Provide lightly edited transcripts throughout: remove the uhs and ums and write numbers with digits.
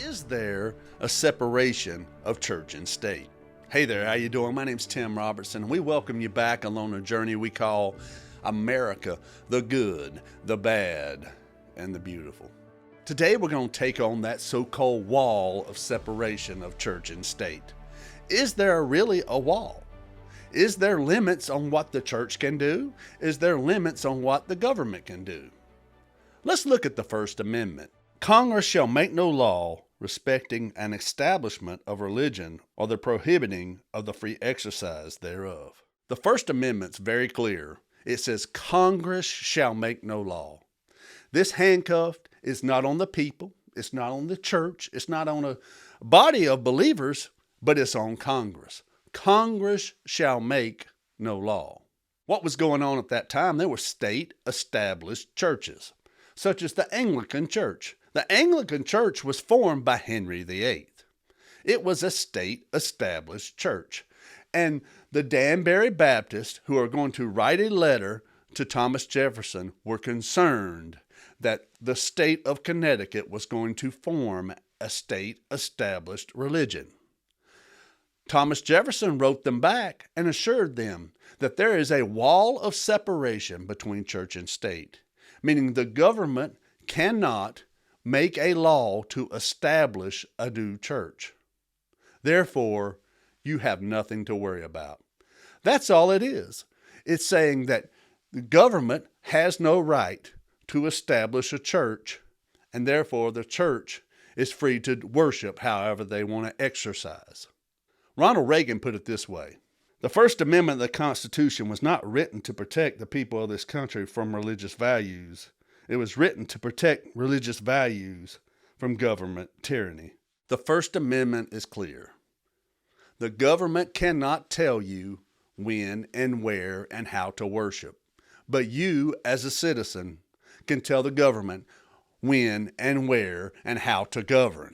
Is there a separation of church and state? Hey there, how you doing? My name's Tim Robertson, and we welcome you back along a journey we call America, the good, the bad, and the beautiful. Today we're going to take on that so-called wall of separation of church and state. Is there really a wall? Is there limits on what the church can do? Is there limits on what the government can do? Let's look at the First Amendment. Congress shall make no law respecting an establishment of religion or the prohibiting of the free exercise thereof. The First Amendment's very clear. It says Congress shall make no law. This handcuff is not on the people, it's not on the church, it's not on a body of believers, but it's on Congress. Congress shall make no law. What was going on at that time? There were state-established churches, such as the Anglican Church. The Anglican Church was formed by Henry VIII. It was a state-established church. And the Danbury Baptists, who are going to write a letter to Thomas Jefferson, were concerned that the state of Connecticut was going to form a state-established religion. Thomas Jefferson wrote them back and assured them that there is a wall of separation between church and state, meaning the government cannot make a law to establish a new church. Therefore, you have nothing to worry about. That's all it is. It's saying that the government has no right to establish a church, and therefore the church is free to worship however they want to exercise. Ronald Reagan put it this way: the First Amendment of the Constitution was not written to protect the people of this country from religious values. It was written to protect religious values from government tyranny. The First Amendment is clear. The government cannot tell you when and where and how to worship, but you, as a citizen, can tell the government when and where and how to govern,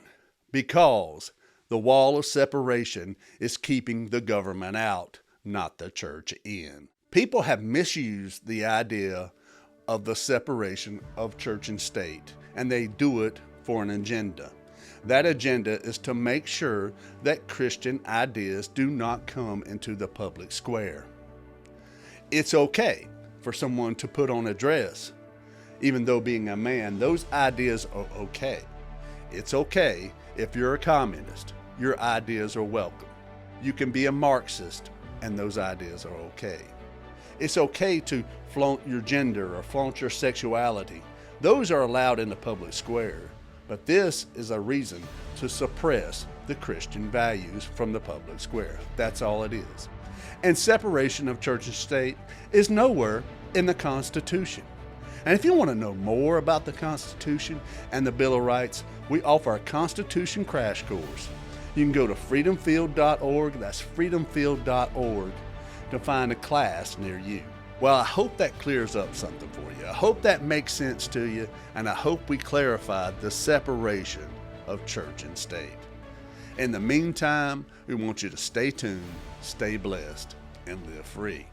because the wall of separation is keeping the government out, not the church in. People have misused the idea of the separation of church and state, and they do it for an agenda. That agenda is to make sure that Christian ideas do not come into the public square. It's okay for someone to put on a dress. Even though being a man, those ideas are okay. It's okay if you're a communist. Your ideas are welcome. You can be a Marxist, and those ideas are okay. It's okay to flaunt your gender or flaunt your sexuality. Those are allowed in the public square, but this is a reason to suppress the Christian values from the public square. That's all it is. And separation of church and state is nowhere in the Constitution. And if you want to know more about the Constitution and the Bill of Rights, we offer a Constitution crash course. You can go to freedomfield.org, that's freedomfield.org, to find a class near you. Well, I hope that clears up something for you. I hope that makes sense to you, and I hope we clarified the separation of church and state. In the meantime, we want you to stay tuned, stay blessed, and live free.